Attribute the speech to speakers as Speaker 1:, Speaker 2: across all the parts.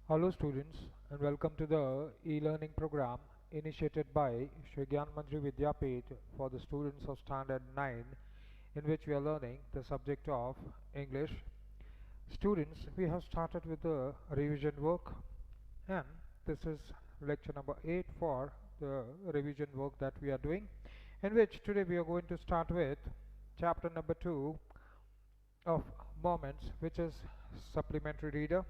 Speaker 1: Hello students and welcome to the e-learning program initiated by Shri Gyanmanjari Vidyapith for the students of Standard 9 in which we are learning the subject of English. Students, we have started with the revision work and this is lecture number 8 for the revision work that we are doing, in which today we are going to start with chapter number 2 of Moments, which is supplementary reader.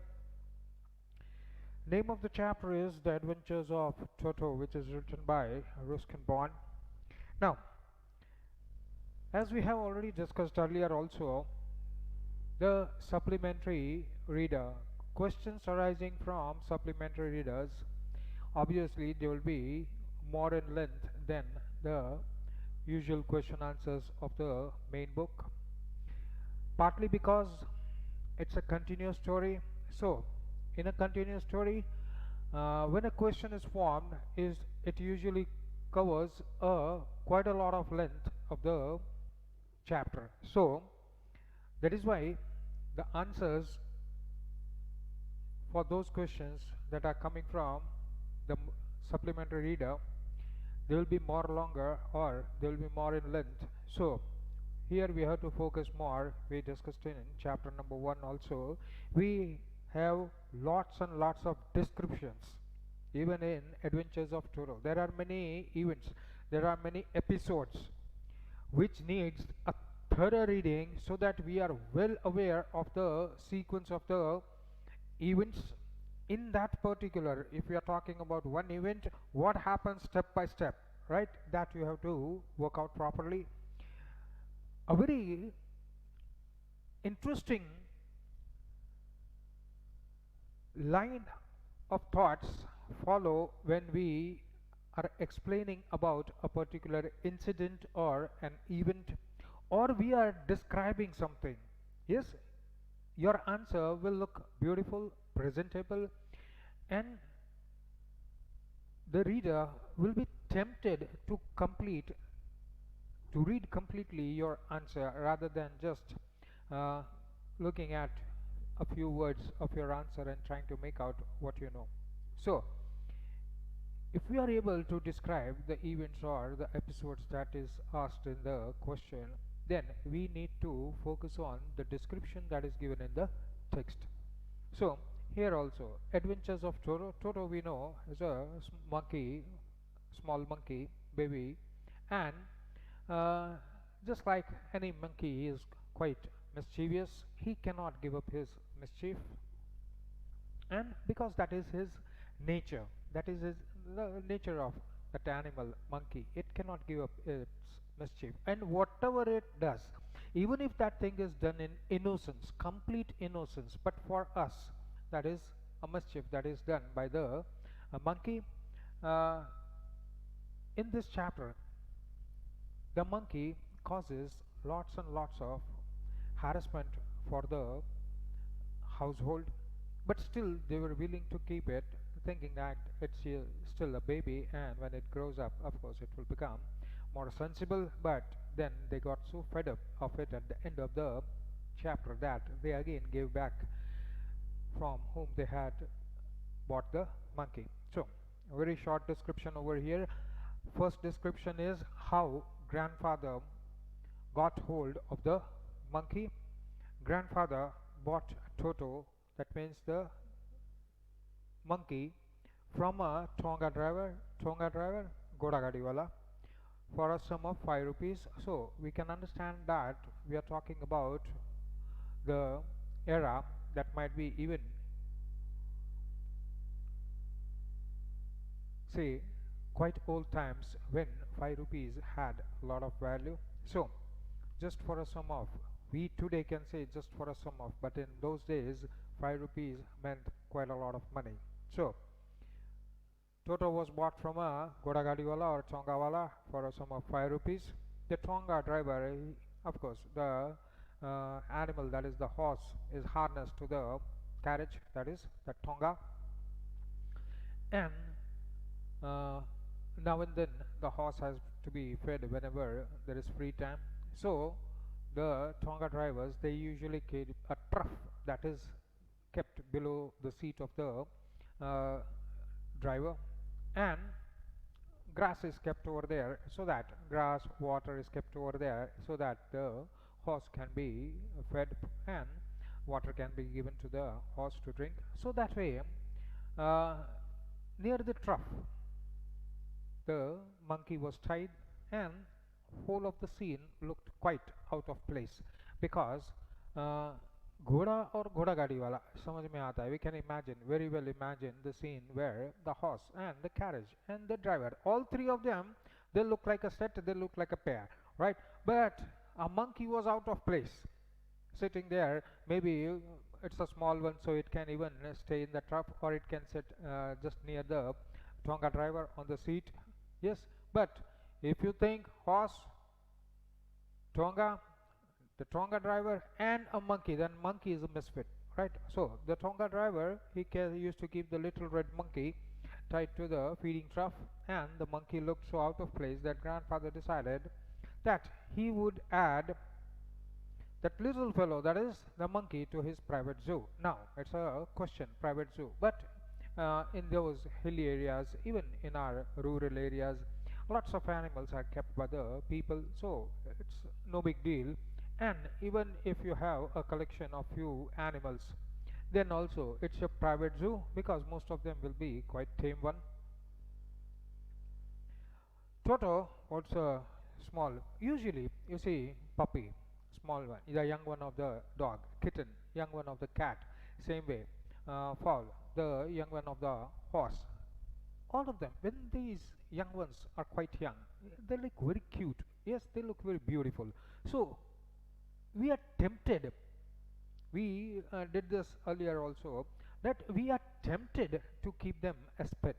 Speaker 1: Name of the chapter is The Adventures of Toto, which is written by Ruskin Bond. Now, as we have already discussed earlier also, the supplementary reader, questions arising from supplementary readers, obviously they will be more in length than the usual question answers of the main book, partly because it's a continuous story. So in a continuous story, when a question is formed, it usually covers quite a lot of length of the chapter. So that is why the answers for those questions that are coming from the supplementary reader, they will be more longer or they will be more in length. So here we have to focus more. We discussed in chapter number 1 also, we have lots and lots of descriptions. Even in Adventures of Toro, there are many events, there are many episodes which needs a thorough reading so that we are well aware of the sequence of the events in that particular. If we are talking about one event, what happens step by step, right? That you have to work out properly. A very interesting line of thoughts follow when we are explaining about a particular incident or an event, or we are describing something. Yes, your answer will look beautiful, presentable, and the reader will be tempted to read completely your answer rather than just uh, looking at a few words of your answer and trying to make out what you know. So if we are able to describe the events or the episodes that is asked in the question, then we need to focus on the description that is given in the text. So here also, Adventures of Toto. Toto we know is a monkey, small monkey, baby, and uh, just like any monkey, he is quite mischievous. He cannot give up his mischief, and because that is his nature, that is the nature of that animal, monkey. It cannot give up its mischief, and whatever it does, even if that thing is done in innocence, complete innocence, but for us, that is a mischief that is done by the monkey. uh, in this chapter, the monkey causes lots and lots of harassment for the household, but still they were willing to keep it, thinking that it's still a baby, and when it grows up, of course, it will become more sensible. But then they got so fed up of it at the end of the chapter that they again gave back from whom they had bought the monkey. So, a very short description over here. First description is how grandfather got hold of the monkey. Grandfather bought Toto, that means the monkey, from a Tonga driver, Goda Gadi wala, for a sum of 5 rupees. So we can understand that we are talking about the era that might be even, say, quite old times when 5 rupees had a lot of value. So just for a sum of, we today can say just for a sum of, but in those days 5 rupees meant quite a lot of money. So Toto was bought from a Godagadiwala or Tongawala for a sum of 5 rupees. The Tonga driver, of course, the animal, that is the horse, is harnessed to the carriage, that is the Tonga, and uh, now and then the horse has to be fed whenever there is free time. So the Tonga drivers, they usually keep a trough that is kept below the seat of the uh, driver, and grass is kept over there, so that grass, water is kept over there, so that the horse can be fed and water can be given to the horse to drink. So that way, uh, near the trough, the monkey was tied, and whole of the scene looked quite out of place because uh, घोड़ा और घोड़ा गाड़ी वाला समझ में आता है. We can imagine, very well imagine the scene where the horse and the carriage and the driver, all three of them, they look like a set, they look like a pair, right? But a monkey was out of place, sitting there. Maybe it's a small one, so it can even stay in the trough, or it can sit just near the Tonga driver on the seat. Yes, but if you think horse, Tonga, the Tonga driver, and a monkey, then monkey is a misfit, right? So the Tonga driver, used to keep the little red monkey tied to the feeding trough, and the monkey looked so out of place that grandfather decided that he would add that little fellow, that is the monkey, to his private zoo. Now it's a question, private zoo, but in those hilly areas, even in our rural areas, lots of animals are kept by the people, so it's no big deal. And even if you have a collection of few animals, then also it's a private zoo, because most of them will be quite tame one. Toto, also small, usually you see puppy, small one, the young one of the dog, kitten, young one of the cat, same way, fowl, the young one of the horse. All of them, when these young ones are quite young, they look very cute. Yes, they look very beautiful. So we are tempted, we did this earlier also, that we are tempted to keep them as pet.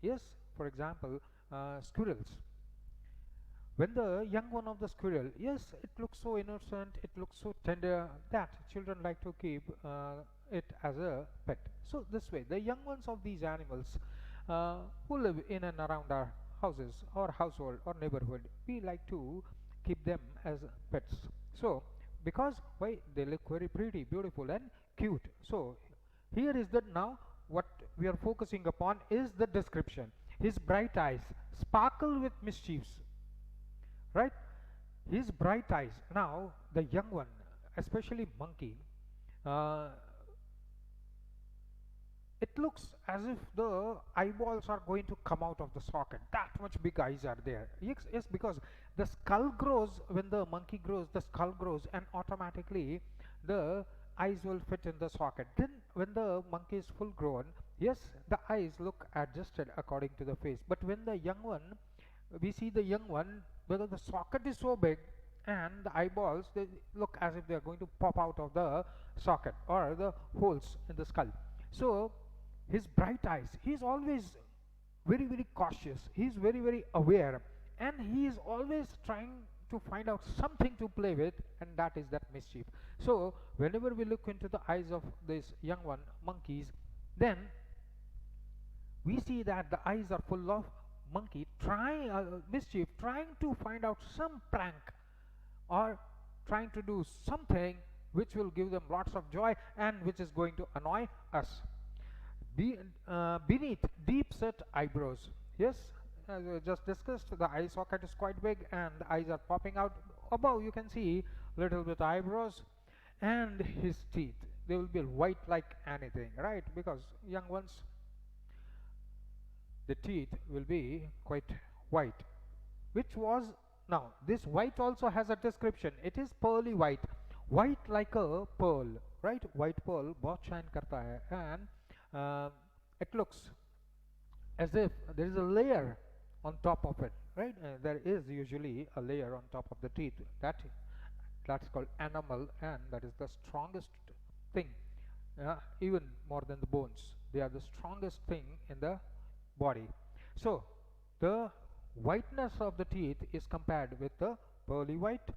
Speaker 1: Yes, for example, squirrels. When the young one of the squirrel, yes, it looks so innocent, it looks so tender, that children like to keep it as a pet. So this way, the young ones of these animals who live in and around our houses or household or neighborhood, we like to keep them as pets. So because why, they look very pretty, beautiful and cute. So here is that, now what we are focusing upon is the description. His bright eyes sparkle with mischiefs, right? His bright eyes. Now the young one, especially monkey, it looks as if the eyeballs are going to come out of the socket. That much big eyes are there. Yes, because the skull grows, when the monkey grows, the skull grows, and automatically the eyes will fit in the socket. Then when the monkey is full grown, yes, the eyes look adjusted according to the face. But when the young one, we see the young one, whether the socket is so big, and the eyeballs, they look as if they are going to pop out of the socket or the holes in the skull. So his bright eyes, he is always very, very cautious, he is very, very aware, and he is always trying to find out something to play with, and that is that mischief. So whenever we look into the eyes of these young one monkeys, then we see that the eyes are full of monkey trying mischief, trying to find out some prank, or trying to do something which will give them lots of joy and which is going to annoy us. Beneath deep set eyebrows, yes, as we just discussed, the eye socket is quite big and the eyes are popping out. Above you can see little bit eyebrows, and his teeth, they will be white like anything, right? Because young ones, the teeth will be quite white, which was, now this white also has a description. It is pearly white, white like a pearl, right? White pearl bahut shine karta hai, and it looks as if there is a layer on top of it, right? There is usually a layer on top of the teeth. That's called enamel, and that is the strongest thing, even more than the bones. They are the strongest thing in the body. So the whiteness of the teeth is compared with the pearly white,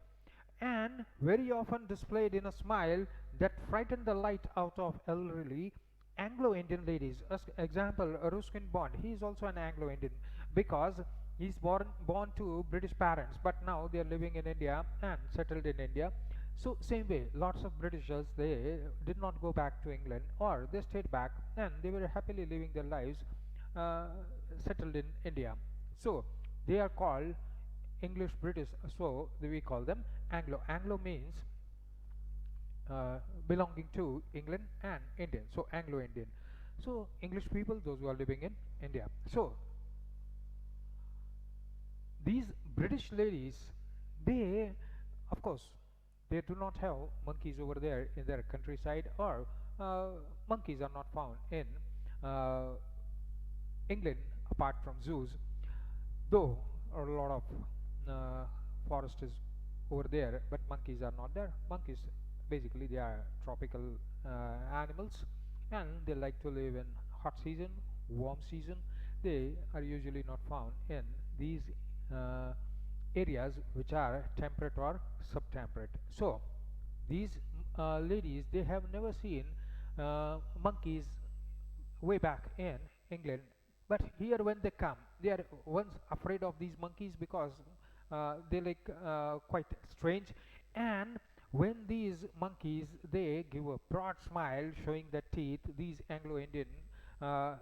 Speaker 1: and very often displayed in a smile that frightened the light out of elderly Anglo-Indian ladies. As example, Ruskin Bond, he is also an Anglo-Indian, because he's born to British parents, but now they are living in India and settled in India. So same way, lots of Britishers, they did not go back to England, or they stayed back and they were happily living their lives, uh, settled in India. So they are called English British. So we call them Anglo. Anglo means uh, belonging to England and Indian. So Anglo Indian. So English people, those who are living in India. So these British ladies, they, of course, they do not have monkeys over there in their countryside, or uh, monkeys are not found in uh, England apart from zoos, though a lot of uh, forest is over there, but monkeys are not there. Monkeys, basically, they are tropical animals, and they like to live in hot season, warm season. They are usually not found in these uh, areas which are temperate or subtemperate. So these ladies, they have never seen monkeys way back in England, but here when they come, they are once afraid of these monkeys because they like quite strange. And when these monkeys, they give a broad smile showing their teeth, these Anglo-Indian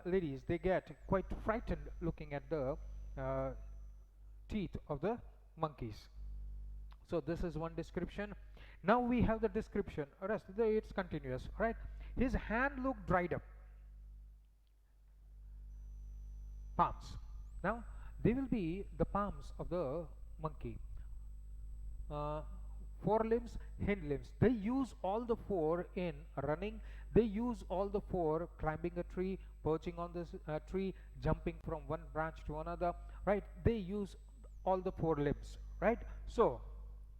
Speaker 1: ladies, they get quite frightened looking at the uh, teeth of the monkeys. So this is one description. Now we have the description. Rest it's continuous, right? His hand looked dried up. Palms. Now they will be the palms of the monkey. Uh, Forelimbs, hind limbs. They use all the four in running. They use all the four climbing a tree, perching on this tree, jumping from one branch to another. Right? They use all the four limbs. Right? So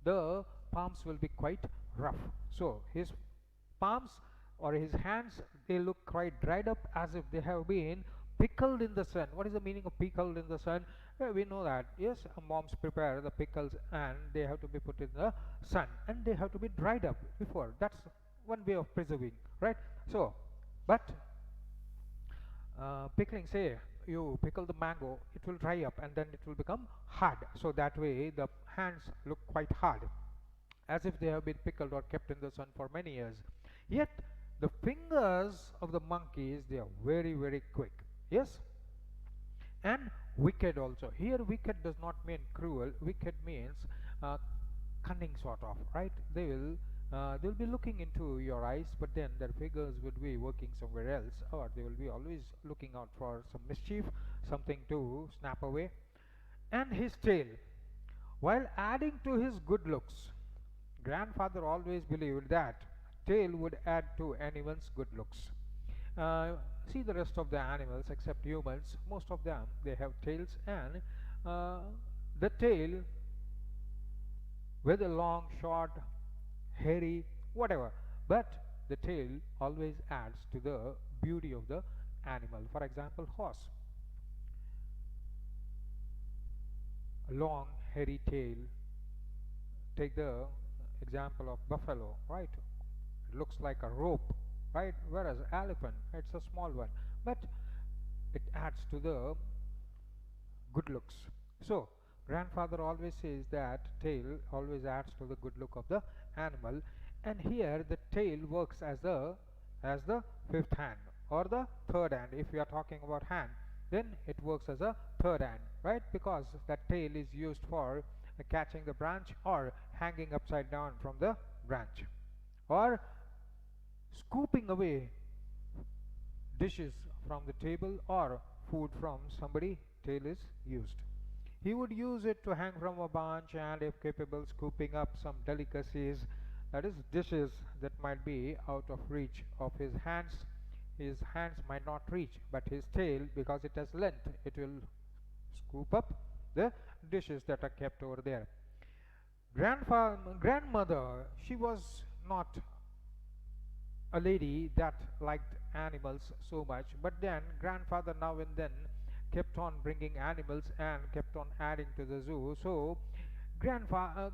Speaker 1: the palms will be quite rough. So his palms or his hands, they look quite dried up as if they have been pickled in the sun. What is the meaning of pickled in the sun? We know that, yes, moms prepare the pickles and they have to be put in the sun and they have to be dried up before. That's one way of preserving, right? So, but pickling, say you pickle the mango, it will dry up and then it will become hard. So that way the hands look quite hard, as if they have been pickled or kept in the sun for many years. Yet the fingers of the monkeys, they are very, very quick. Yes, and wicked also. Here wicked does not mean cruel. Wicked means cunning sort of, right? They'll be looking into your eyes, but then their fingers would be working somewhere else, or they will be always looking out for some mischief, something to snap away. And his tail, while adding to his good looks, grandfather always believed that tail would add to anyone's good looks. See the rest of the animals except humans, most of them, they have tails, and the tail, whether long, short, hairy, whatever, but the tail always adds to the beauty of the animal. For example, horse, a long hairy tail. Take the example of buffalo, right? It looks like a rope, right? Whereas elephant, it's a small one, but it adds to the good looks. So grandfather always says that tail always adds to the good look of the animal, and here the tail works as the fifth hand or the third hand. If we are talking about hand, then it works as a third hand, right? Because that tail is used for catching the branch or hanging upside down from the branch, or scooping away dishes from the table or food from somebody. Tail is used. He would use it to hang from a branch, and if capable, scooping up some delicacies, that is dishes that might be out of reach of his hands. His hands might not reach, but his tail, because it has length, it will scoop up the dishes that are kept over there. Grandmother, she was not a lady that liked animals so much, but then grandfather now and then kept on bringing animals and kept on adding to the zoo. So grandfather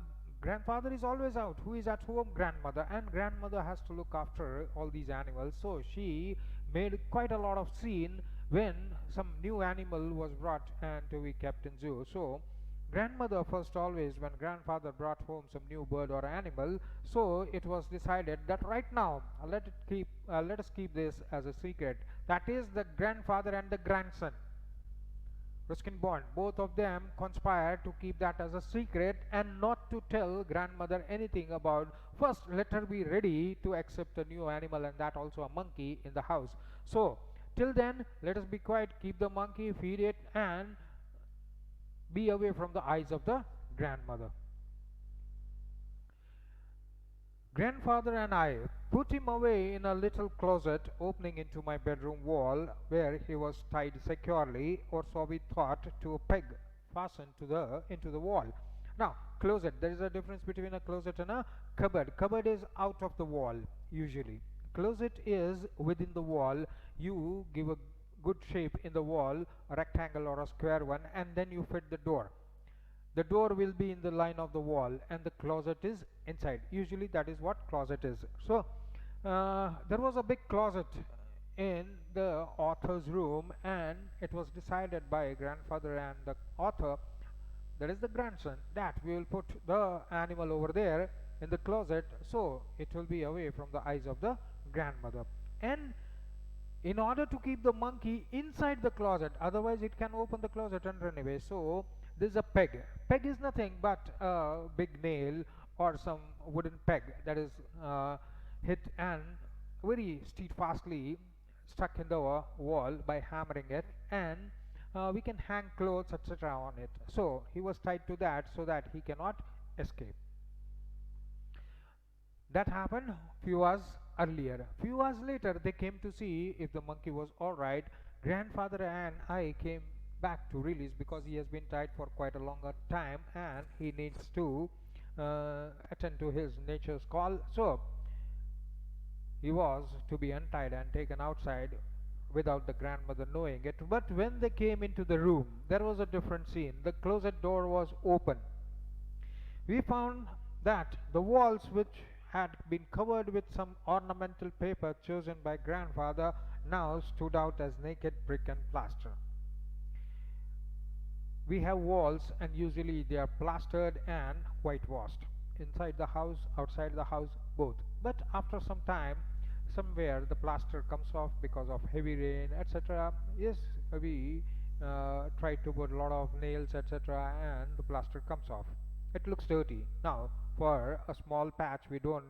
Speaker 1: is always out. Who is at home? Grandmother. And grandmother has to look after all these animals. So she made quite a lot of scene when some new animal was brought and to be kept in zoo. So grandmother first always when grandfather brought home some new bird or animal, so it was decided that right now let us keep this as a secret. That is the grandfather and the grandson Ruskin Bond, both of them conspired to keep that as a secret and not to tell grandmother anything about. First, let her be ready to accept a new animal and that also a monkey in the house. So, till then, let us be quiet, keep the monkey, feed it, and be away from the eyes of the grandmother. Grandfather and I put him away in a little closet opening into my bedroom wall where he was tied securely, or so we thought, to a peg fastened to the into the wall. Now, closet, there is a difference between a closet and a cupboard. Cupboard is out of the wall usually. Closet is within the wall. You give a good shape in the wall, a rectangle or a square one, and then you fit the door. The door will be in the line of the wall and the closet is inside. Usually that is what closet is. So there was a big closet in the author's room, and it was decided by grandfather and the author, that is the grandson, that we will put the animal over there in the closet so it will be away from the eyes of the grandmother. And in order to keep the monkey inside the closet, otherwise it can open the closet and run away, so this is a peg. Peg is nothing but a big nail or some wooden peg that is hit and very steadfastly stuck in the wall by hammering it, and we can hang clothes etc on it. So he was tied to that so that he cannot escape. That happened few hours earlier. Few hours later, they came to see if the monkey was all right. Grandfather and I came back to release because he has been tied for quite a longer time and he needs to attend to his nature's call. So he was to be untied and taken outside without the grandmother knowing it. But when they came into the room, there was a different scene. The closet door was open. We found that the walls, which had been covered with some ornamental paper chosen by grandfather, now stood out as naked brick and plaster. We have walls and usually they are plastered and whitewashed. Inside the house, outside the house, both. But after some time, somewhere the plaster comes off because of heavy rain, etc. Yes, we try to put a lot of nails, etc., and the plaster comes off. It looks dirty. Now, for a small patch, we don't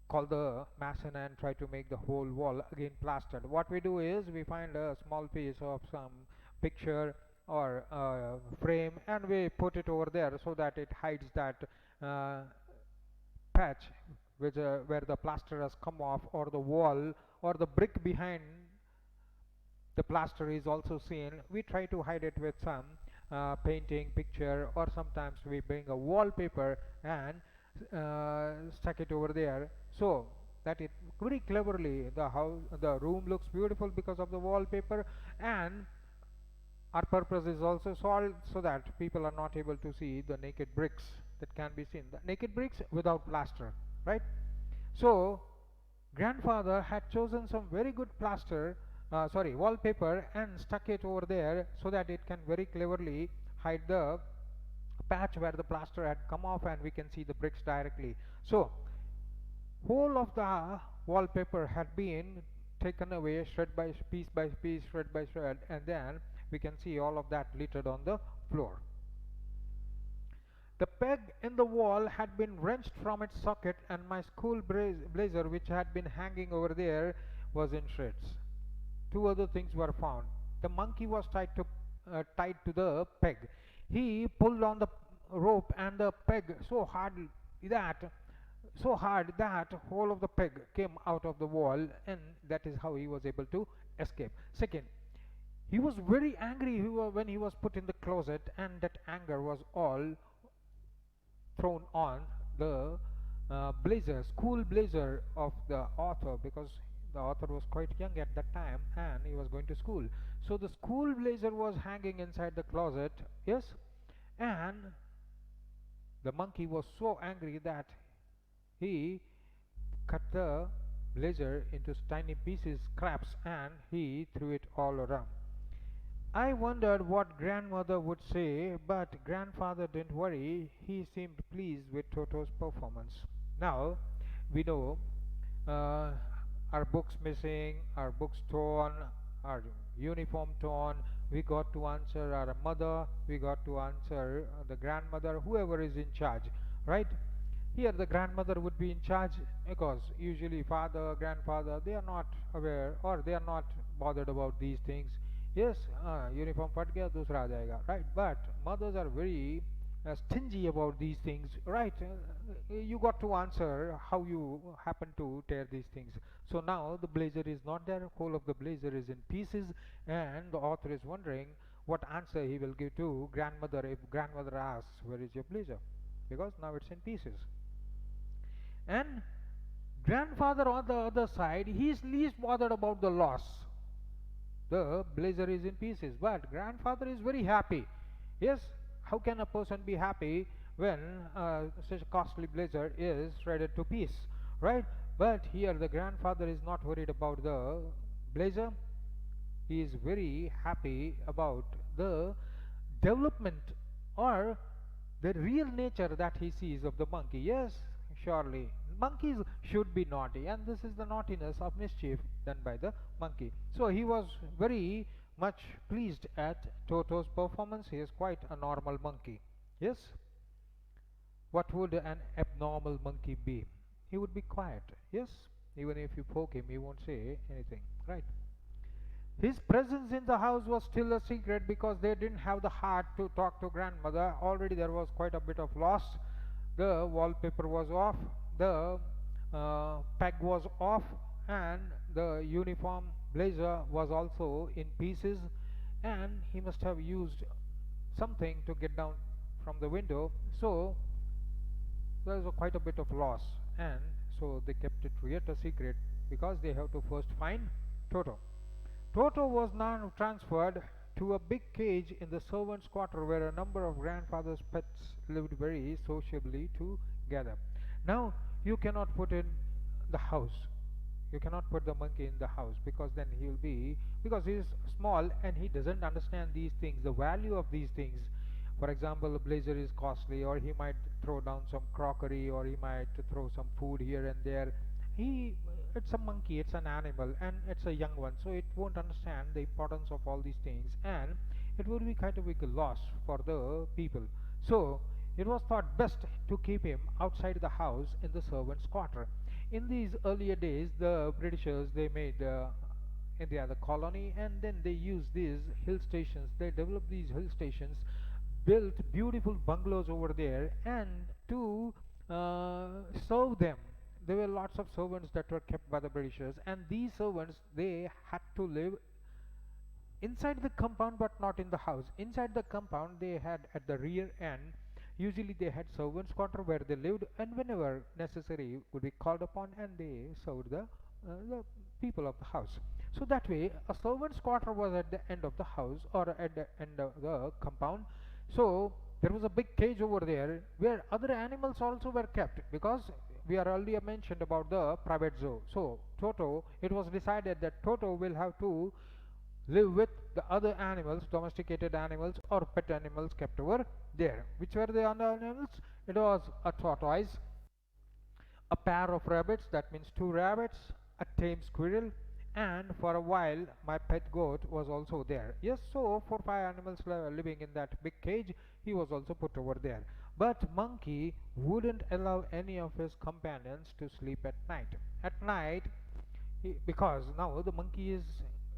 Speaker 1: call the mason and try to make the whole wall again plastered. What we do is we find a small piece of some picture or frame and we put it over there so that it hides that patch which, where the plaster has come off, or the wall or the brick behind the plaster is also seen. We try to hide it with some painting picture, or sometimes we bring a wallpaper and stuck it over there so that it very cleverly the room looks beautiful because of the wallpaper, and our purpose is also solved so that people are not able to see the naked bricks that can be seen, the naked bricks without plaster, right? So grandfather had chosen some very good wallpaper and stuck it over there so that it can very cleverly hide the patch where the plaster had come off and we can see the bricks directly. So whole of the wallpaper had been taken away, shred by piece, shred by shred, and then we can see all of that littered on the floor. The peg in the wall had been wrenched from its socket, and my school blazer, which had been hanging over there, was in shreds. Two other things were found. The monkey was tied to the peg. He pulled on the rope and the peg so hard that whole of the peg came out of the wall, and that is how he was able to escape. Second, he was very angry when he was put in the closet, and that anger was all thrown on the school blazer of the author, because the author was quite young at that time and he was going to school. So the school blazer was hanging inside the closet, yes, and the monkey was so angry that he cut the blazer into tiny pieces, scraps, and he threw it all around. I wondered what grandmother would say, but grandfather didn't worry. He seemed pleased with Toto's performance. Now, we know uh, our books missing, our books torn, our uniform torn. We got to answer our mother, we got to answer the grandmother, whoever is in charge, right? Here, the grandmother would be in charge because usually father, grandfather, they are not aware or they are not bothered about these things. Yes, uniform फट गया दूसरा आ जाएगा, right? But mothers are very stingy about these things, right? You got to answer how you happen to tear these things. So now the blazer is not there, whole of the blazer is in pieces, and the author is wondering what answer he will give to grandmother if grandmother asks, "Where is your blazer?" Because now it's in pieces. And grandfather on the other side, he's least bothered about the loss. The blazer is in pieces, but grandfather is very happy. Yes, how can a person be happy when such a costly blazer is shredded to piece, right? But here the grandfather is not worried about the blazer. He is very happy about the development or the real nature that he sees of the monkey. Yes, surely. Monkeys should be naughty, and this is the naughtiness of mischief done by the monkey. So he was very much pleased at Toto's performance. He is quite a normal monkey. Yes? What would an abnormal monkey be? He would be quiet. Yes? Even if you poke him, he won't say anything. Right? His presence in the house was still a secret because they didn't have the heart to talk to grandmother. Already there was quite a bit of loss. The wallpaper was off, the peg was off, and the uniform blazer was also in pieces, and he must have used something to get down from the window. So there was quite a bit of loss, and so they kept it yet a secret because they have to first find Toto. Toto was now transferred to a big cage in the servants' quarter where a number of grandfather's pets lived very sociably together. Now, you cannot put in the house. You cannot put the monkey in the house because then he will be, because he is small and he doesn't understand these things, the value of these things. For example, a blazer is costly, or he might throw down some crockery, or he might throw some food here and there. He, it's a monkey, it's an animal, and it's a young one, so it won't understand the importance of all these things, and it would be kind of a loss for the people. So it was thought best to keep him outside the house in the servants' quarter. In these earlier days, the Britishers, they made India the colony, and then they used these hill stations. They developed these hill stations, built beautiful bungalows over there, and to serve them. There were lots of servants that were kept by the Britishers, and these servants, they had to live inside the compound but not in the house. Inside the compound, they had at the rear end, usually they had servants' quarter where they lived, and whenever necessary would be called upon, and they served the people of the house. So that way, a servant's quarter was at the end of the house or at the end of the compound. So there was a big cage over there where other animals also were kept, because we are earlier mentioned about the private zoo. So Toto, it was decided that Toto will have to live with the other animals, domesticated animals or pet animals kept over there. Which were the other animals? It was a tortoise, a pair of rabbits, that means two rabbits, a tame squirrel, and for a while my pet goat was also there. Yes, so 4 5 animals living in that big cage, he was also put over there. But monkey wouldn't allow any of his companions to sleep at night. At night, because now the monkey is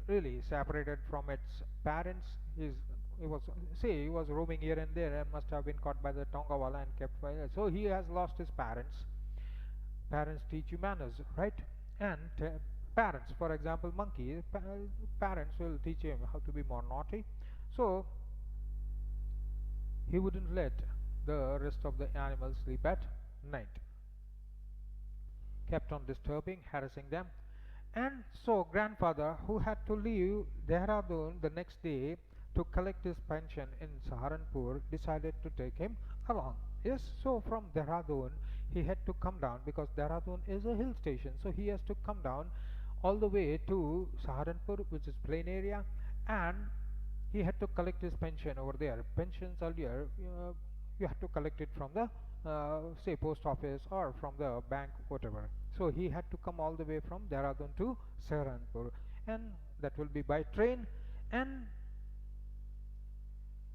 Speaker 1: really separated from its parents. He was, say, he was roaming here and there and must have been caught by the Tongawala and kept by, so he has lost his parents. Parents teach you manners, right? And parents, for example, monkey, parents will teach him how to be more naughty. So he wouldn't let the rest of the animals sleep at night. Kept on disturbing, harassing them. And so grandfather, who had to leave Dehradun the next day to collect his pension in Saharanpur, decided to take him along. Yes, so from Dehradun he had to come down because Dehradun is a hill station. So he has to come down all the way to Saharanpur, which is plain area, and he had to collect his pension over there. Pensions earlier, you had to collect it from the say post office or from the bank, whatever. So he had to come all the way from Dehradun to Saharanpur, and that will be by train. And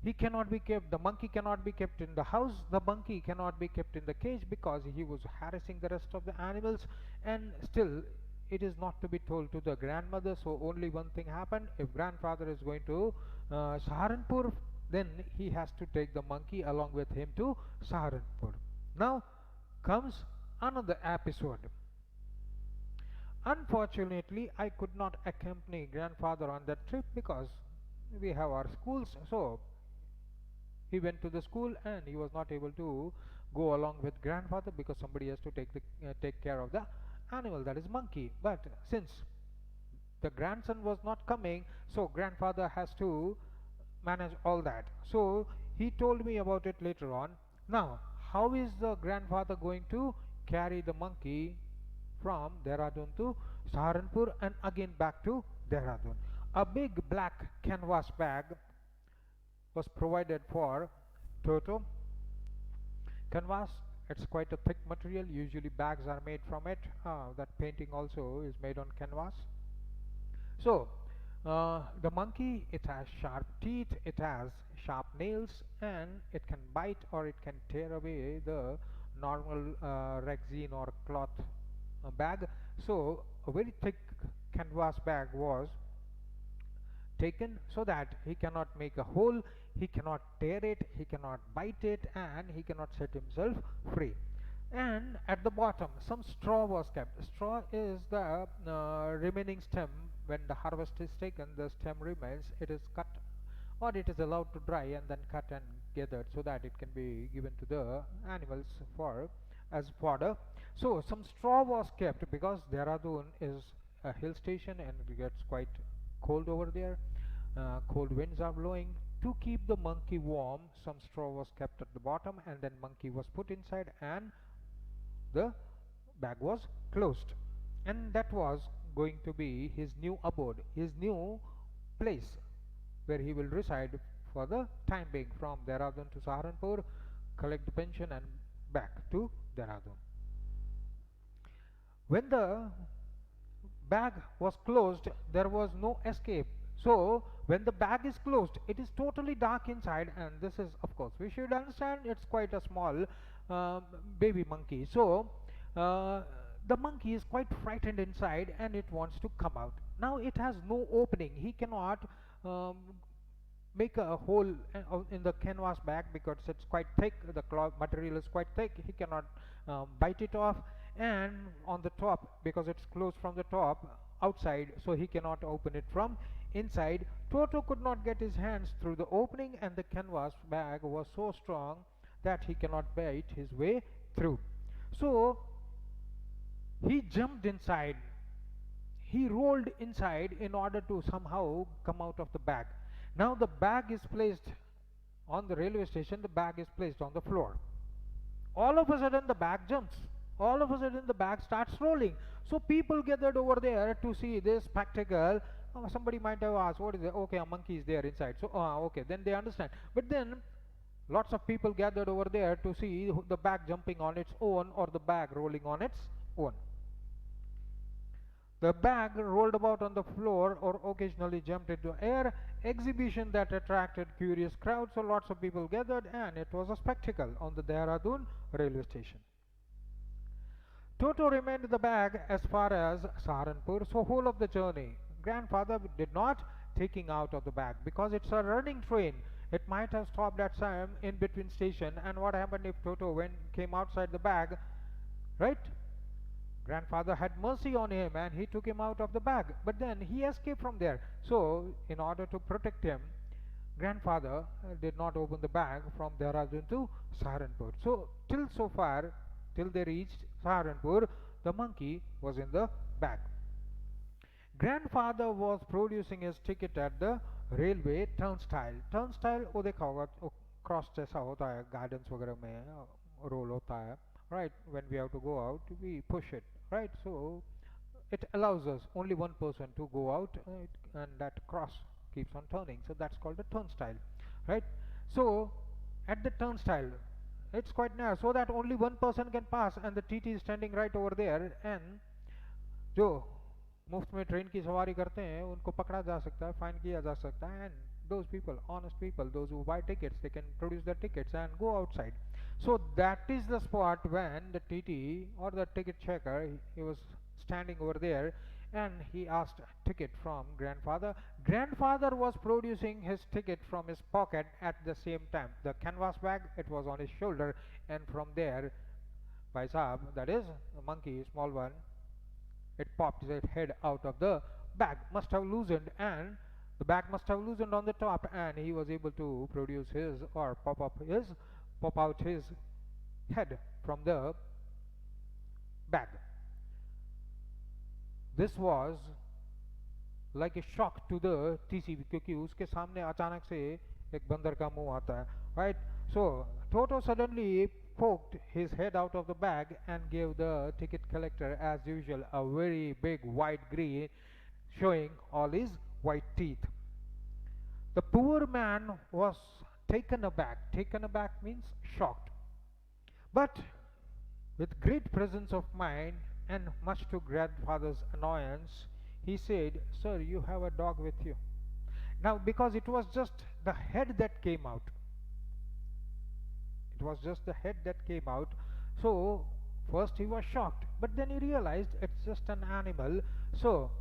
Speaker 1: he cannot be kept, the monkey cannot be kept in the house, the monkey cannot be kept in the cage because he was harassing the rest of the animals. And still it is not to be told to the grandmother. So only one thing happened: if grandfather is going to Saharanpur, then he has to take the monkey along with him to Saharanpur. Now comes another episode. Unfortunately, I could not accompany grandfather on that trip because we have our schools. So he went to the school and he was not able to go along with grandfather because somebody has to take care of the animal, that is monkey. But since the grandson was not coming, so grandfather has to manage all that. So he told me about it later on. Now, how is the grandfather going to carry the monkey from Dehradun to Saharanpur and again back to Dehradun? A big black canvas bag was provided for Toto. Canvas, it's quite a thick material. Usually bags are made from it. That painting also is made on canvas. So the monkey, it has sharp teeth, it has sharp nails, and it can bite or it can tear away the normal rexine or cloth bag. So a very thick canvas bag was taken so that he cannot make a hole, he cannot tear it, he cannot bite it, and he cannot set himself free. And at the bottom some straw was kept. Straw is the remaining stem. When the harvest is taken, the stem remains, it is cut or it is allowed to dry and then cut and gathered so that it can be given to the animals for as fodder. So some straw was kept because Dehradun is a hill station and it gets quite cold over there. Cold winds are blowing. To keep the monkey warm, some straw was kept at the bottom and then monkey was put inside and the bag was closed. And that was going to be his new abode, his new place where he will reside for the time being, from Dehradun to Saharanpur, collect the pension and back to Dehradun. When the bag was closed, there was no escape. So when the bag is closed, it is totally dark inside, and this is, of course, we should understand, it's quite a small baby monkey. So the monkey is quite frightened inside and it wants to come out. Now it has no opening. He cannot make a hole in the canvas bag because it's quite thick, the cloth material is quite thick. He cannot bite it off, and on the top, because it's closed from the top outside, so he cannot open it from inside. Toto could not get his hands through the opening, and the canvas bag was so strong that he cannot bite his way through. So he jumped inside, he rolled inside in order to somehow come out of the bag. Now the bag is placed on the railway station, the bag is placed on the floor. All of a sudden the bag jumps, all of a sudden the bag starts rolling. So people gathered over there to see this spectacle. Somebody might have asked, what is it? Okay, a monkey is there inside. So okay, then they understand. But then lots of people gathered over there to see the bag jumping on its own or the bag rolling on its own. The bag rolled about on the floor or occasionally jumped into air, exhibition that attracted curious crowds. So lots of people gathered and it was a spectacle on the Dehradun railway station. Toto remained in the bag as far as Saharanpur, so whole of the journey grandfather did not taking out of the bag because it's a running train. It might have stopped at some in between station, and what happened if Toto came outside the bag, right? Grandfather had mercy on him and he took him out of the bag, but then he escaped from there. So in order to protect him, grandfather did not open the bag from Dehradun to Saharanpur. So till they reached Saharanpur, the monkey was in the bag. Grandfather was producing his ticket at the railway turnstile. Turnstile वो देखा होगा, cross जैसा होता है, gardens वगैरह में role होता है, right? When we have to go out, we push it, right? So it allows us only one person to go out, and that cross keeps on turning. So that's called a turnstile, right? So at the turnstile, it's quite narrow, so that only one person can pass, and the TT is standing right over there, and जो मुफ्त में train की सवारी करते हैं उनको पकड़ा जा सकता है, फाइन किया जा सकता है, and those people, honest people, those who buy tickets, they can produce their tickets and go outside. So that is the spot when the TT or the ticket checker, he was standing over there, and he asked ticket from grandfather. Grandfather was producing his ticket from his pocket at the same time. The canvas bag, it was on his shoulder, and from there, Bhai Sahab, that is a monkey, small one, it popped its head out of the bag, must have loosened, and the bag must have loosened on the top, and he was able to produce his, or pop out his head from the bag. This was like a shock to the TC, क्योंकि उसके सामने अचानक से एक बंदर का मुंह आता है, right? So Toto suddenly poked his head out of the bag and gave the ticket collector, as usual, a very big white grin, showing all his white teeth. The poor man was taken aback. Taken aback means shocked. But with great presence of mind and much to grandfather's annoyance, he said, "Sir, you have a dog with you." Now, because it was just the head that came out, it was just the head that came out. So first he was shocked, but then he realized it's just an animal. So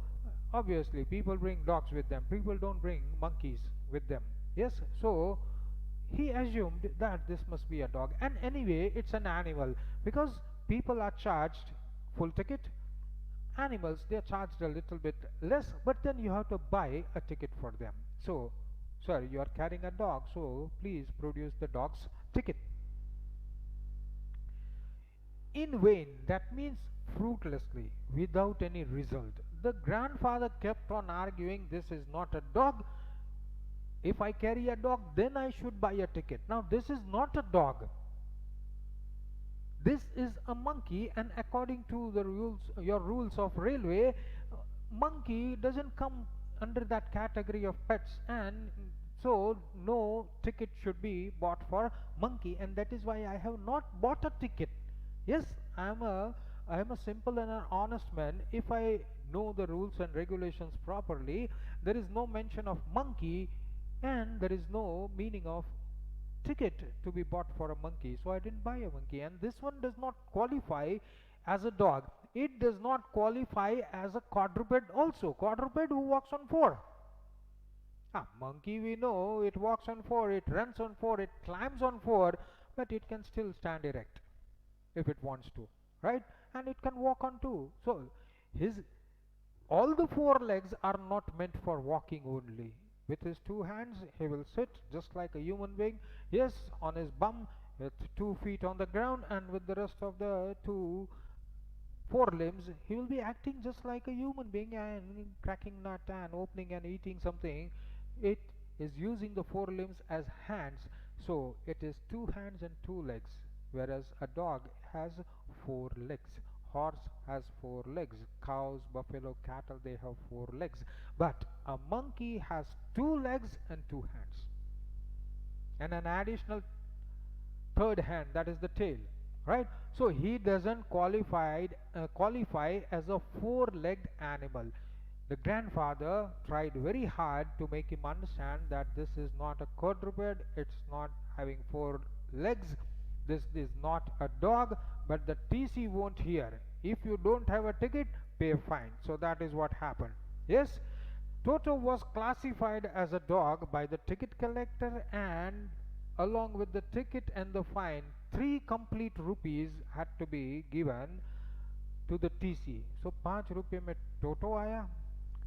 Speaker 1: obviously people bring dogs with them, people don't bring monkeys with them. Yes, so he assumed that this must be a dog, and anyway it's an animal, because people are charged full ticket. Animals, they are charged a little bit less, but then you have to buy a ticket for them. So, sir, you are carrying a dog, so please produce the dog's ticket. In vain, that means fruitlessly, without any result. The grandfather kept on arguing, this is not a dog. If I carry a dog, then I should buy a ticket. Now this is not a dog, this is a monkey, and according to the rules, your rules of railway, monkey doesn't come under that category of pets, and so no ticket should be bought for monkey, and that is why I have not bought a ticket. Yes, I am a simple and an honest man. If I know the rules and regulations properly, there is no mention of monkey, and there is no meaning of ticket to be bought for a monkey, so I didn't buy a monkey. And this one does not qualify as a dog, it does not qualify as a quadruped also. Quadruped who walks on four. Monkey, we know it walks on four, it runs on four, it climbs on four, but it can still stand erect if it wants to, right? And it can walk on two. So his all the four legs are not meant for walking only. With his two hands, he will sit just like a human being. Yes, on his bum, with 2 feet on the ground, and with the rest of the two forelimbs, he will be acting just like a human being, and cracking nut and opening and eating something. It is using the forelimbs as hands, so it is 2 hands and 2 legs, whereas a dog has 4 legs. Horse has 4 legs. Cows, buffalo, cattle, they have 4 legs. But a monkey has 2 legs and 2 hands, and an additional third hand, that is the tail, right? So he doesn't qualify as a 4-legged animal. The grandfather tried very hard to make him understand that this is not a quadruped, it's not having 4 legs, this is not a dog, but the TC won't hear. If you don't have a ticket, pay a fine. So that is what happened. Yes, Toto was classified as a dog by the ticket collector, and along with the ticket and the fine, 3 complete rupees had to be given to the TC. So 5 रुपये में टोटो आया,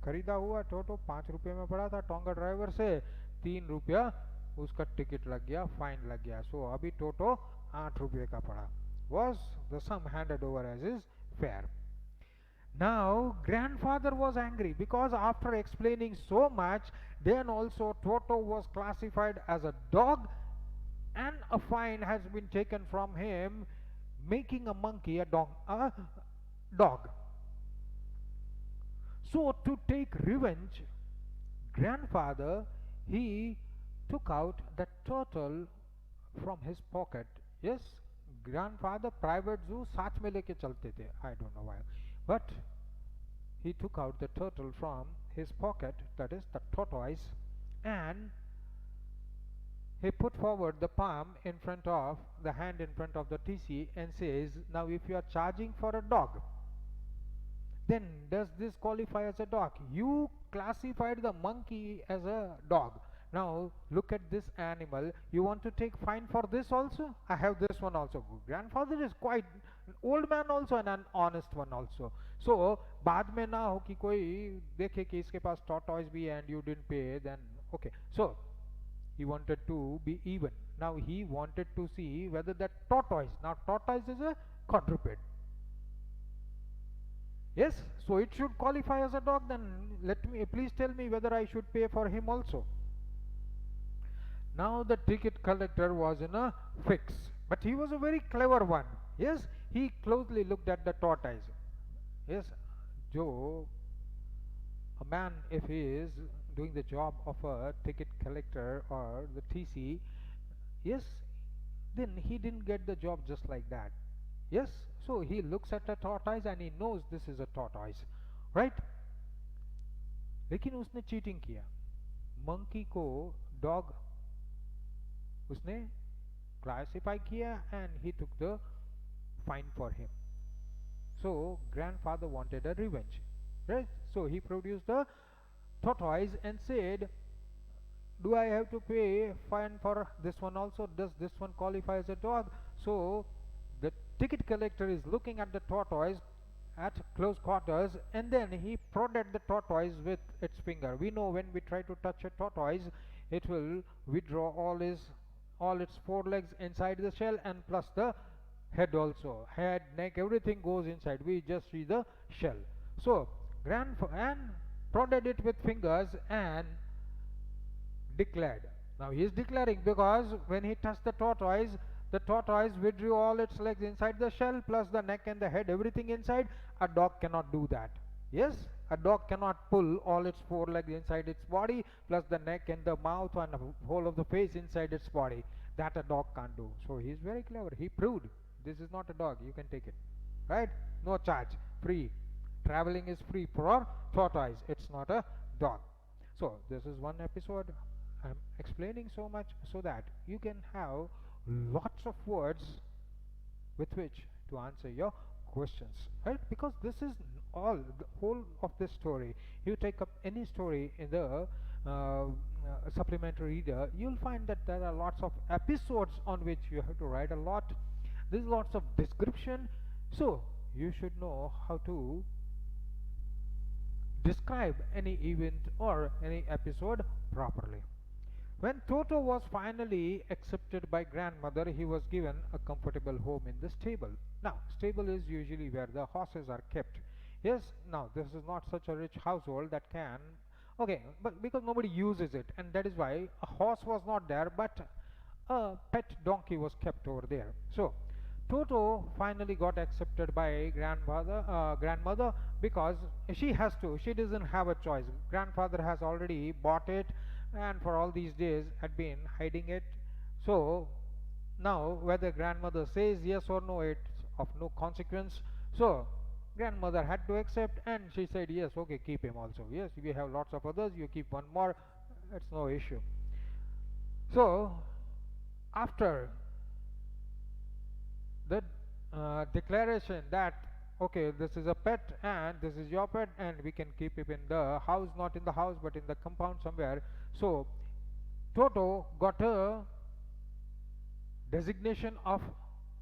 Speaker 1: खरीदा हुआ टोटो 5 रुपये में पड़ा था tonga driver से, 3 रुपया उसका टिकट लग गया, फाइन लग गया. सो अभी टोटो 8 रुपये का पड़ा, was the sum handed over as his fare. Now grandfather was angry, because after explaining so much, then also Toto was classified as a dog, and a fine has been taken from him, making a monkey a dog. So to take revenge, grandfather, he took out the turtle from his pocket. Yes, grandfather private zoo साथ में लेके चलते थे. I don't know why, but he took out the turtle from his pocket, that is the tortoise, and he put forward the palm in front of the hand in front of the TC and says, now if you are charging for a dog, then does this qualify as a dog? You classified the monkey as a dog. Now look at this animal. You want to take fine for this also? I have this one also. Grandfather is quite an old man also and an honest one also. So बाद में ना हो कि कोई देखे कि इसके पास tortoise भी है and you didn't pay, then okay. So he wanted to be even. Now he wanted to see whether that tortoise, now tortoise is a quadruped. Yes, so it should qualify as a dog. Then please tell me whether I should pay for him also. Now the ticket collector was in a fix, but he was a very clever one. Yes, he closely looked at the tortoise. Yes, Joe, a man, if he is doing the job of a ticket collector or the TC, yes, then he didn't get the job just like that. Yes, so he looks at a tortoise and he knows this is a tortoise, right? लेकिन उसने cheating किया. Monkey को dog उसने classify किया and he took the fine for him. So grandfather wanted a revenge, right? So he produced the tortoise and said, do I have to pay fine for this one also? Does this one qualify as a dog? So the ticket collector is looking at the tortoise at close quarters, and then he prodded the tortoise with its finger. We know when we try to touch a tortoise, it will withdraw all its four legs inside the shell, and plus the head also. Head, neck, everything goes inside. We just see the shell. So and prodded it with fingers and declared. Now he is declaring because when he touched the tortoise withdrew all its legs inside the shell, plus the neck and the head, everything inside. A dog cannot do that. Yes, a dog cannot pull all its four legs inside its body, plus the neck and the mouth and the whole of the face inside its body. That a dog can't do. So he is very clever. He proved this is not a dog. You can take it, right? No charge, free. Traveling is free for tortoise. It's not a dog. So this is one episode. I'm explaining so much so that you can have lots of words with which to answer your questions, right? Because this is all the whole of this story. You take up any story in the supplementary reader, you'll find that there are lots of episodes on which you have to write a lot. There's lots of description, so you should know how to describe any event or any episode properly. When Toto was finally accepted by grandmother, he was given a comfortable home in the stable. Now, stable is usually where the horses are kept. Yes, now this is not such a rich household that can, okay, but because nobody uses it, and that is why a horse was not there, but a pet donkey was kept over there. So Toto finally got accepted by grandmother because she has to. She doesn't have a choice. Grandfather has already bought it, and for all these days had been hiding it. So now whether grandmother says yes or no, it's of no consequence. So grandmother had to accept, and she said yes, okay, keep him also. Yes, we have lots of others, you keep one more, it's no issue. So after the declaration that okay, this is a pet and this is your pet and we can keep him in the house, not in the house but in the compound somewhere. So Toto got a designation of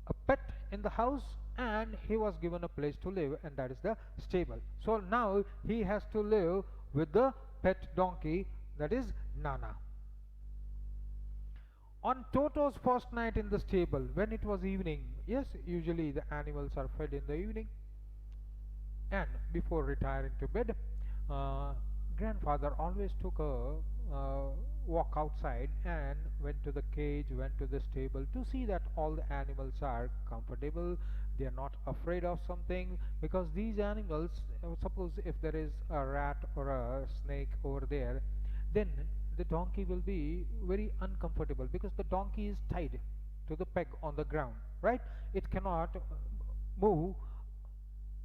Speaker 1: a pet in the house, and he was given a place to live, and that is the stable. So now he has to live with the pet donkey, that is Nana. On Toto's first night in the stable, when it was evening, yes, usually the animals are fed in the evening, and before retiring to bed, grandfather always took a walk outside and went to the cage, went to the stable to see that all the animals are comfortable, they are not afraid of something, because these animals, suppose if there is a rat or a snake over there, then the donkey will be very uncomfortable because the donkey is tied to the peg on the ground, right? It cannot move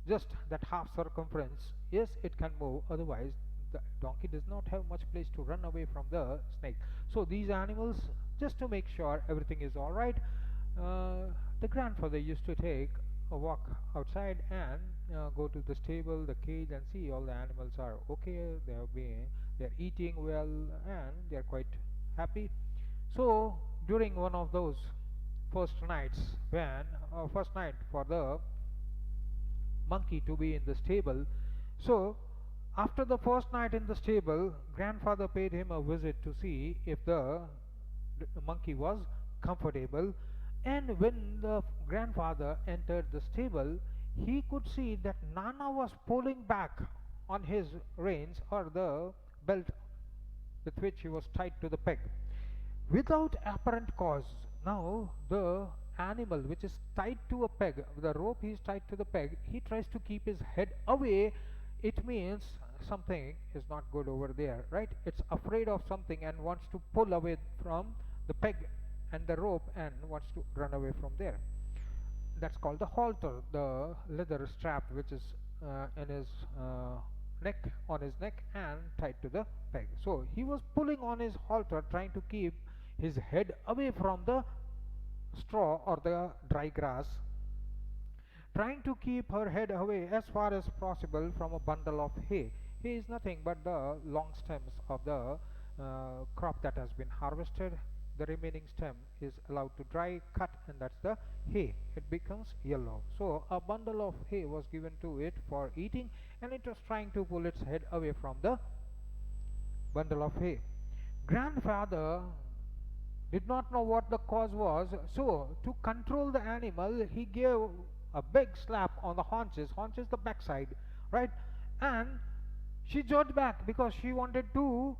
Speaker 1: just that half circumference. Yes, it can move, otherwise the donkey does not have much place to run away from the snake. So these animals, just to make sure everything is all right, the grandfather used to take a walk outside and go to the stable, the cage, and see all the animals are okay. They're eating well and they're quite happy. So during one of those first nights, when first night for the monkey to be in the stable, so after the first night in the stable, grandfather paid him a visit to see if the monkey was comfortable. And when the grandfather entered the stable, he could see that Nana was pulling back on his reins, or the belt with which he was tied to the peg, without apparent cause. Now, the animal which is tied to a peg, the rope is tied to the peg, he tries to keep his head away. It means something is not good over there, right? It's afraid of something and wants to pull away from the peg and the rope and wants to run away from there. That's called the halter, the leather strap which is in his neck, on his neck, and tied to the peg. So he was pulling on his halter, trying to keep his head away from the straw or the dry grass, trying to keep her head away as far as possible from a bundle of hay. Hay is nothing but the long stems of the crop that has been harvested. The remaining stem is allowed to dry, cut, and that's the hay. It becomes yellow. So a bundle of hay was given to it for eating, and it was trying to pull its head away from the bundle of hay. Grandfather did not know what the cause was, so to control the animal, he gave a big slap on the haunches, the backside, right? And she jerked back because she wanted to.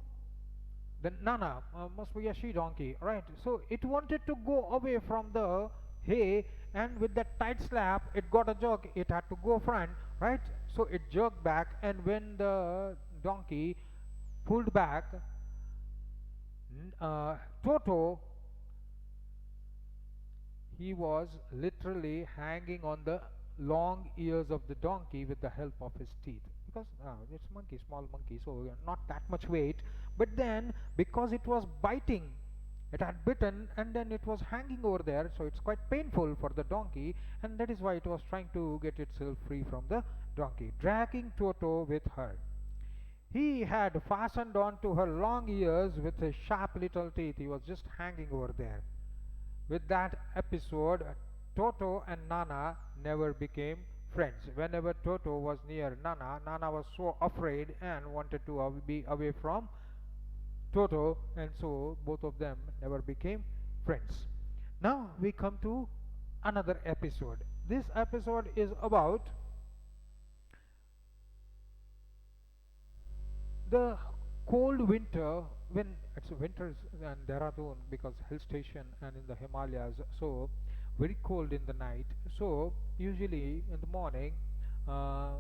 Speaker 1: The Nana must be a she donkey, right? So it wanted to go away from the hay, and with that tight slap, it got a jerk. It had to go front, right? So it jerked back, and when the donkey pulled back, Toto, he was literally hanging on the long ears of the donkey with the help of his teeth, because it's monkey, small monkey, so not that much weight. But then, because it was biting, it had bitten, and then it was hanging over there, so it's quite painful for the donkey, and that is why it was trying to get itself free from the donkey, dragging Toto with her. He had fastened on to her long ears with his sharp little teeth. He was just hanging over there. With that episode, Toto and Nana never became friends. Whenever Toto was near Nana, Nana was so afraid and wanted to be away from Toto, and so both of them never became friends. Now we come to another episode. This episode is about the cold winter, when it's winters in Dehradun, because hill station and in the Himalayas, so very cold in the night. So usually in the morning, uh,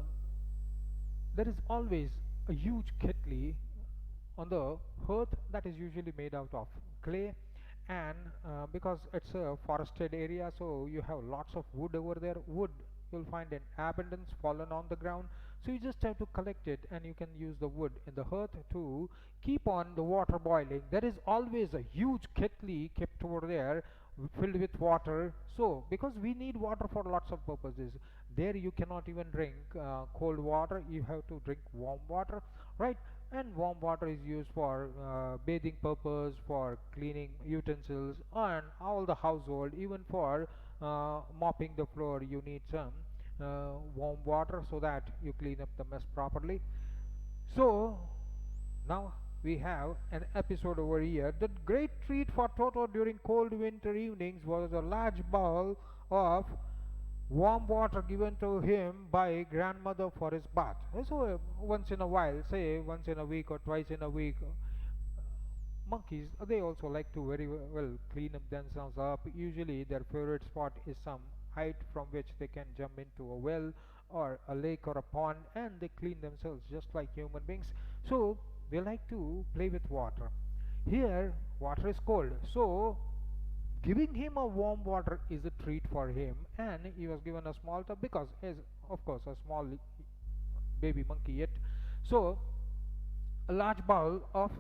Speaker 1: there is always a huge kettle on the hearth that is usually made out of clay, and because it's a forested area, so you have lots of wood over there. Wood you'll find in abundance fallen on the ground, so you just have to collect it, and you can use the wood in the hearth to keep on the water boiling. There is always a huge kettle kept over there, filled with water. So because we need water for lots of purposes, there you cannot even drink cold water, you have to drink warm water, right? And warm water is used for bathing purpose, for cleaning utensils and all the household. Even for mopping the floor, you need some warm water so that you clean up the mess properly. So now we have an episode over here. The great treat for Toto during cold winter evenings was a large bowl of warm water given to him by grandmother for his bath. So once in a while, say once in a week or twice in a week, monkeys, they also like to very well clean up themselves up. Usually their favorite spot is some height from which they can jump into a well or a lake or a pond, and they clean themselves just like human beings. So they like to play with water. Here, water is cold, so giving him a warm water is a treat for him, and he was given a small tub because he is, of course, a small baby monkey yet. So, a large bowl of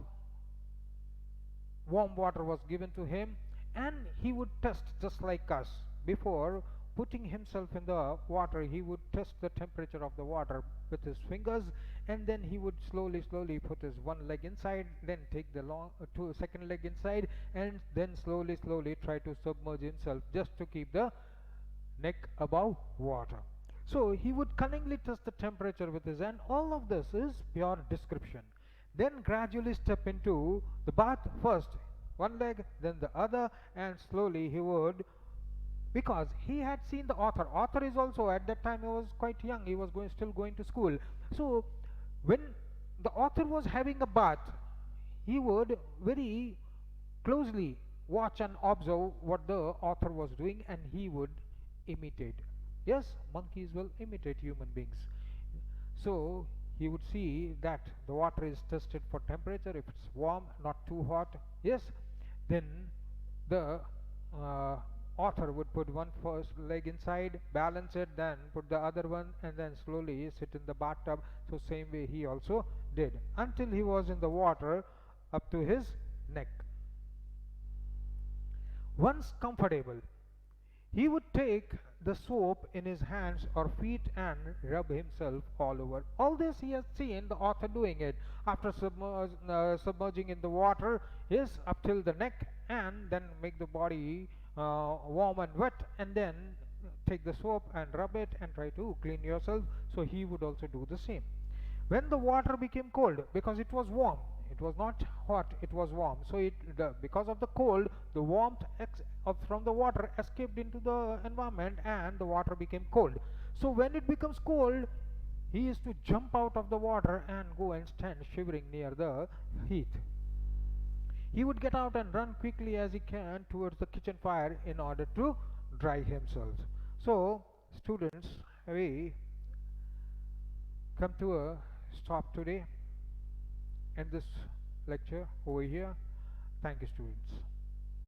Speaker 1: warm water was given to him, and he would test just like us. Before putting himself in the water, he would test the temperature of the water with his fingers, and then he would slowly put his one leg inside, then take the second leg inside, and then slowly try to submerge himself just to keep the neck above water. So he would cunningly test the temperature with his hand. All of this is pure description. Then gradually step into the bath, first one leg, then the other, and slowly he would, because he had seen the author. Author is also, at that time he was quite young, he was still going to school. So when the author was having a bath, he would very closely watch and observe what the author was doing, and he would imitate. Yes, monkeys will imitate human beings. So he would see that the water is tested for temperature, if it's warm, not too hot. Yes, then the uh, author would put one first leg inside, balance it, then put the other one, and then slowly sit in the bathtub. So same way he also did, until he was in the water up to his neck. Once comfortable, he would take the soap in his hands or feet and rub himself all over. All this he has seen the author doing it. After submerging in the water, yes, up till the neck, and then make the body warm and wet, and then take the soap and rub it and try to clean yourself. So he would also do the same. When the water became cold, because it was warm, it was not hot, it was warm, so because of the cold, the warmth from the water escaped into the environment, and the water became cold. So when it becomes cold, he used to jump out of the water and go and stand shivering near the heat. He would get out and run quickly as he can towards the kitchen fire in order to dry himself. So students, we come to a stop today, end this lecture over here. Thank you, students.